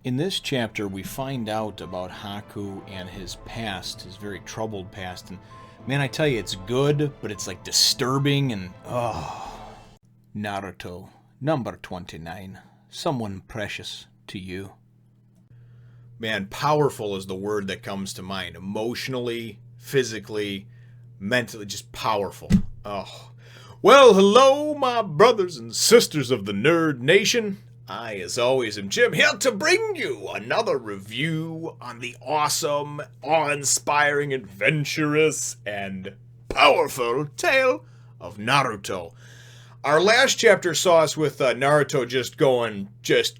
In this chapter, we find out about Haku and his past, his very troubled past. And man, I tell you, it's good, but it's like disturbing and Naruto, number 29. Someone precious to you. Man, powerful is the word that comes to mind. Emotionally, physically, mentally, just powerful. Oh. Well, hello, my brothers and sisters of the Nerd Nation. I, as always, am Jim, here to bring you another review on the awesome, awe-inspiring, adventurous, and powerful tale of Naruto. Our last chapter saw us with Naruto just going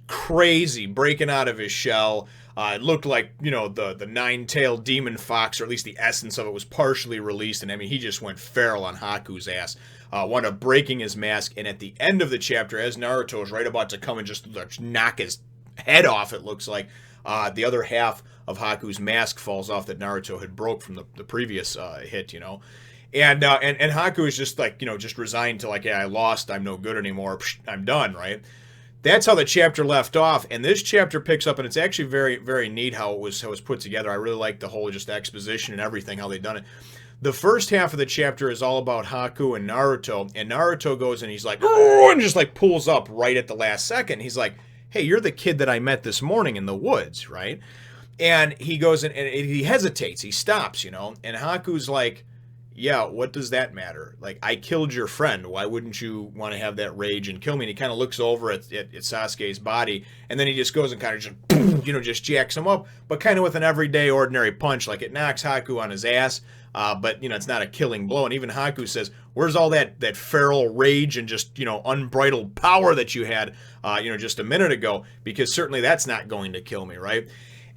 crazy, breaking out of his shell. It looked like, the nine-tailed demon fox, or at least the essence of it, was partially released. And, I mean, he just went feral on Haku's ass. Wound up breaking his mask. And at the end of the chapter, as Naruto is right about to come and just knock his head off, it looks like, the other half of Haku's mask falls off that Naruto had broke from the previous hit, And Haku is just like, just resigned to like, yeah, I lost, I'm no good anymore, I'm done, right? That's how the chapter left off, and this chapter picks up, and it's actually very, very neat how it was put together. I really like the whole just exposition and everything, how they've done it. The first half of the chapter is all about Haku and Naruto goes and he's like, and just like pulls up right at the last second. He's like, hey, you're the kid that I met this morning in the woods, right? And he goes and he hesitates, he stops, and Haku's like, yeah, what does that matter? Like, I killed your friend. Why wouldn't you want to have that rage and kill me? And he kind of looks over at Sasuke's body, and then he just goes and kind of just jacks him up, but kind of with an everyday, ordinary punch. Like, it knocks Haku on his ass, but, it's not a killing blow. And even Haku says, where's all that feral rage and just, unbridled power that you had, just a minute ago? Because certainly that's not going to kill me, right?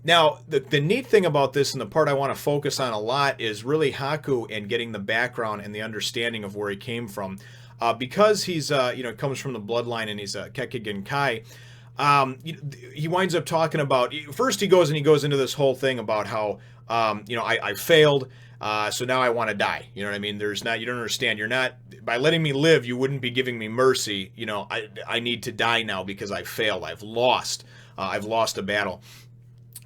Now, the neat thing about this, and the part I want to focus on a lot, is really Haku and getting the background and the understanding of where he came from. Because he's, comes from the bloodline and he's a Kekkei he winds up talking about, first he goes into this whole thing about how, I failed, so now I want to die. You know what I mean? You don't understand. You're not, by letting me live, you wouldn't be giving me mercy. I need to die now because I failed. I've lost a battle.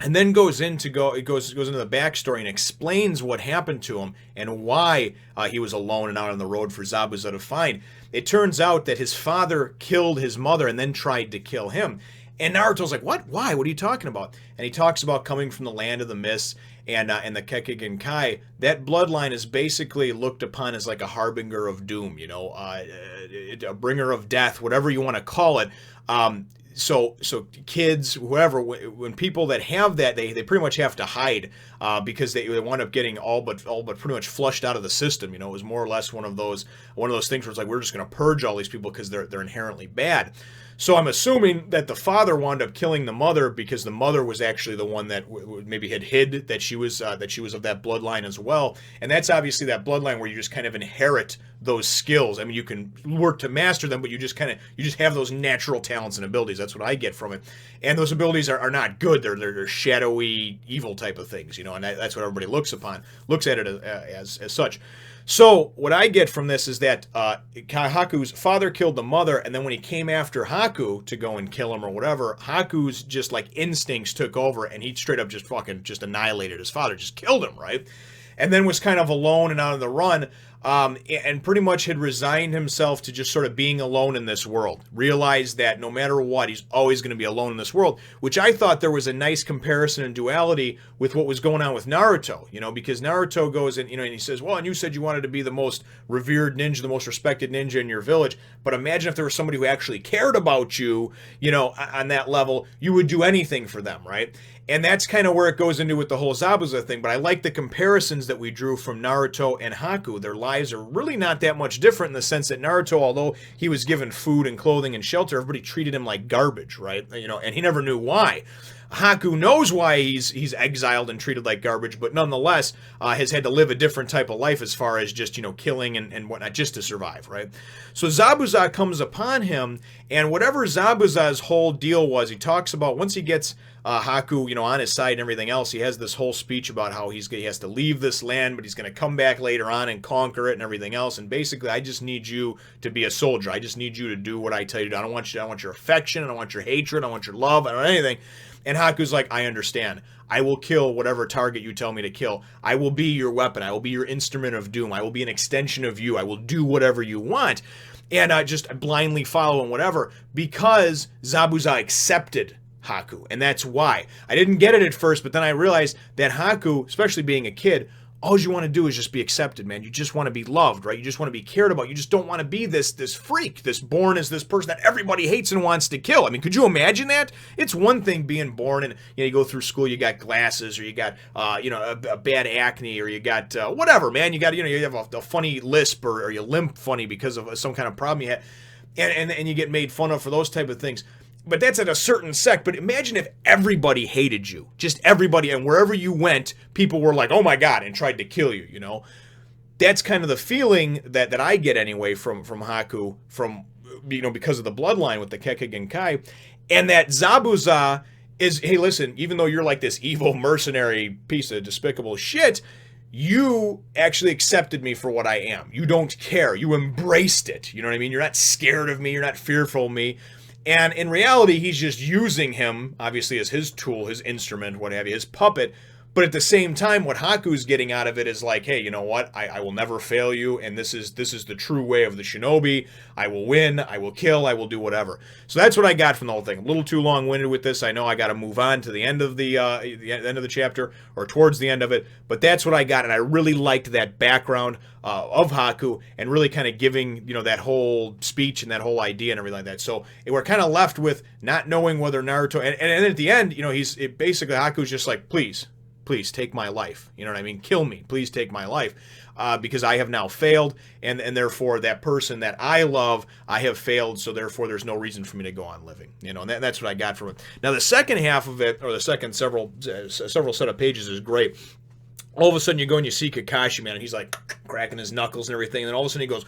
And then goes into the backstory and explains what happened to him and why he was alone and out on the road for Zabuza to find. It turns out that his father killed his mother and then tried to kill him. And Naruto's like, what? Why? What are you talking about? And he talks about coming from the land of the mists and the Kekkei. That bloodline is basically looked upon as like a harbinger of doom, a bringer of death, whatever you want to call it. So kids, whoever, when people that have that, they pretty much have to hide because they wind up getting all but pretty much flushed out of the system. It was more or less one of those things where it's like, we're just going to purge all these people because they're inherently bad. So I'm assuming that the father wound up killing the mother because the mother was actually the one that maybe had hid that she was of that bloodline as well. And that's obviously that bloodline where you just kind of inherit those skills. I mean, you can work to master them, but you just have those natural talents and abilities. That's what I get from it. And those abilities are not good. They're shadowy, evil type of things, and that's what everybody looks at it as such. So what I get from this is that Haku's father killed the mother, and then when he came after Haku to go and kill him or whatever, Haku's just like instincts took over, and he straight up just annihilated his father, just killed him, right? And then was kind of alone and out on the run, and pretty much had resigned himself to just sort of being alone in this world. Realized that no matter what, he's always going to be alone in this world, which I thought there was a nice comparison and duality with what was going on with Naruto, because Naruto goes and, and he says, well, and you said you wanted to be the most revered ninja, the most respected ninja in your village, but imagine if there was somebody who actually cared about you, on that level, you would do anything for them, right? And that's kind of where it goes into with the whole Zabuza thing, but I like the comparisons that we drew from Naruto and Haku. Their lives are really not that much different in the sense that Naruto, although he was given food and clothing and shelter, everybody treated him like garbage, right? And he never knew why. Haku knows why he's exiled and treated like garbage, but nonetheless has had to live a different type of life as far as just, killing and whatnot just to survive, right? So Zabuza comes upon him, and whatever Zabuza's whole deal was, he talks about once he gets Haku, on his side and everything else, he has this whole speech about how he has to leave this land, but he's going to come back later on and conquer it and everything else. And basically, I just need you to be a soldier. I just need you to do what I tell you to do. I don't want your affection. I don't want your hatred. I don't want your love. I don't want anything. And Haku's like, I understand. I will kill whatever target you tell me to kill. I will be your weapon. I will be your instrument of doom. I will be an extension of you. I will do whatever you want. And just blindly follow and whatever, because Zabuza accepted Haku. And that's why. I didn't get it at first, but then I realized that Haku, especially being a kid, all you want to do is just be accepted, man. You just want to be loved, right? You just want to be cared about. You just don't want to be this freak, this born as this person that everybody hates and wants to kill. I mean, could you imagine that? It's one thing being born and, you go through school, you got glasses, or you got, a bad acne, or you got whatever, man. You got, you have a funny lisp, or you limp funny because of some kind of problem you had, and you get made fun of for those type of things. But that's at a certain sect. But imagine if everybody hated you. Just everybody. And wherever you went, people were like, oh my God, and tried to kill you, That's kind of the feeling that I get anyway from Haku, from, because of the bloodline with the Kekkei Genkai. And that Zabuza is, hey, listen, even though you're like this evil mercenary piece of despicable shit, you actually accepted me for what I am. You don't care. You embraced it. You know what I mean? You're not scared of me. You're not fearful of me. And in reality, he's just using him, obviously, as his tool, his instrument, what have you, his puppet. But at the same time, what Haku's getting out of it is like, hey, you know what? I will never fail you, and this is the true way of the shinobi. I will win, I will kill, I will do whatever. So that's what I got from the whole thing. A little too long-winded with this. I know I got to move on to the end of the end of the chapter, or towards the end of it. But that's what I got, and I really liked that background of Haku, and really kind of giving, that whole speech and that whole idea and everything like that. So we're kind of left with not knowing whether Naruto, and at the end, basically Haku's just like, please take my life. You know what I mean? Kill me. Please take my life. Because I have now failed, and therefore that person that I love, I have failed, so therefore there's no reason for me to go on living. And that's what I got from it. Now the second half of it, or the second several set of pages, is great. All of a sudden you go and you see Kakashi, man, and he's like cracking his knuckles and everything, and then all of a sudden he goes,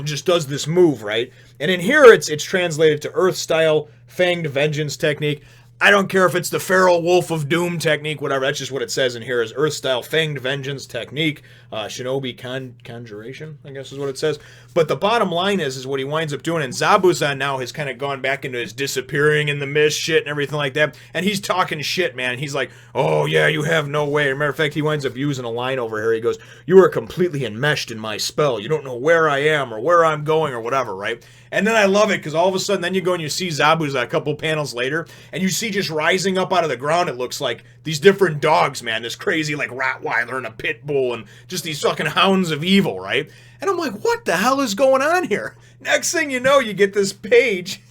just does this move, right? And in here it's translated to Earth style Fanged Vengeance technique. I don't care if it's the Feral Wolf of Doom technique, whatever. That's just what it says in here, is Earth-style Fanged Vengeance technique. Shinobi Conjuration, I guess is what it says. But the bottom line is what he winds up doing. And Zabuza now has kind of gone back into his disappearing in the mist shit and everything like that. And he's talking shit, man. He's like, oh, yeah, you have no way. As a matter of fact, he winds up using a line over here. He goes, you are completely enmeshed in my spell. You don't know where I am or where I'm going or whatever, right? And then I love it, because all of a sudden, then you go and you see Zabuza a couple panels later, and you see just rising up out of the ground, it looks like, these different dogs, man. This crazy, like, Rottweiler and a Pit Bull, and just these fucking hounds of evil, right? And I'm like, what the hell is going on here? Next thing you know, you get this page.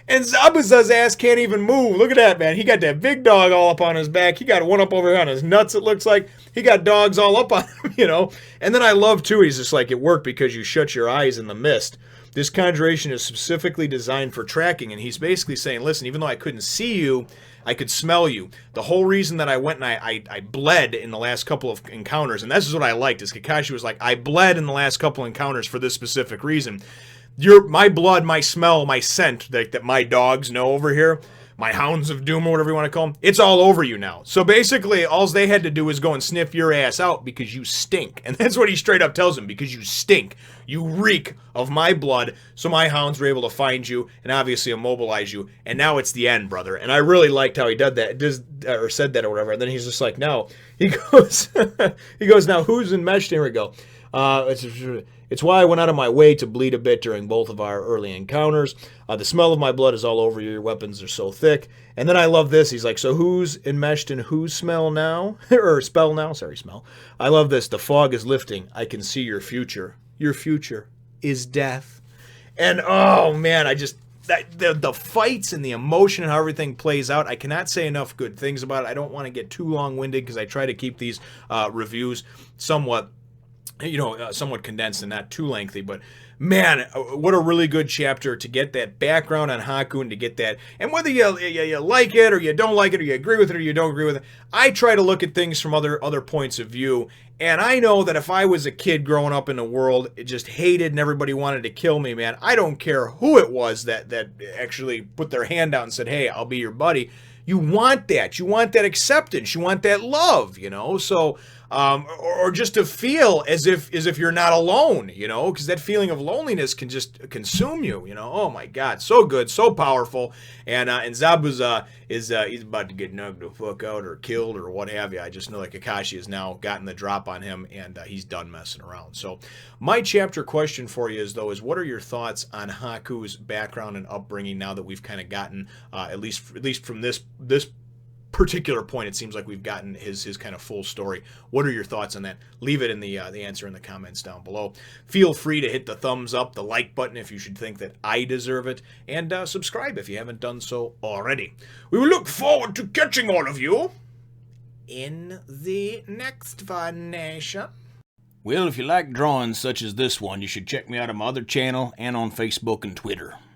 And Zabuza's ass can't even move. Look at that, man. He got that big dog all up on his back. He got one up over here on his nuts, it looks like. He got dogs all up on him, And then I love, too, he's just like, it worked because you shut your eyes in the mist. This conjuration is specifically designed for tracking. And he's basically saying, listen, even though I couldn't see you, I could smell you. The whole reason that I went and I bled in the last couple of encounters, and this is what I liked, is Kakashi was like, I bled in the last couple encounters for this specific reason. My blood, my smell, my scent that my dogs know over here, my hounds of doom or whatever you want to call them, it's all over you now. So basically, all they had to do was go and sniff your ass out because you stink. And that's what he straight up tells him, because you stink. You reek of my blood, so my hounds were able to find you and obviously immobilize you. And now it's the end, brother. And I really liked how he did that, or said that or whatever. And then he's just like, no. He goes, now who's enmeshed? Here we go. It's why I went out of my way to bleed a bit during both of our early encounters. The smell of my blood is all over you. Your weapons are so thick. And then I love this. He's like, so who's enmeshed in whose smell now? Or spell now. Sorry, smell. I love this. The fog is lifting. I can see your future. Your future is death. And, oh, man, the fights and the emotion and how everything plays out, I cannot say enough good things about it. I don't want to get too long-winded, because I try to keep these reviews somewhat condensed and not too lengthy, but man, what a really good chapter to get that background on Haku and to get that, and whether you like it or you don't like it or you agree with it or you don't agree with it, I try to look at things from other points of view, and I know that if I was a kid growing up in the world, it just hated and everybody wanted to kill me, man, I don't care who it was that actually put their hand out and said, hey, I'll be your buddy. You want that. You want that acceptance. You want that love, So or just to feel as if you're not alone, you know, because that feeling of loneliness can just consume you, you know. Oh my God, so good, so powerful, and Zabuza is he's about to get knocked the fuck out or killed or what have you. I just know that Kakashi has now gotten the drop on him, and he's done messing around. So my chapter question for you is what are your thoughts on Haku's background and upbringing now that we've kind of gotten at least from this particular point, it seems like we've gotten his kind of full story. What are your thoughts on that? Leave it in the answer in the comments down below. Feel free to hit the thumbs up, the like button if you should think that I deserve it, and subscribe if you haven't done so already. We will look forward to catching all of you in the next Fun Nation. Well, if you like drawings such as this one, you should check me out on my other channel and on Facebook and Twitter.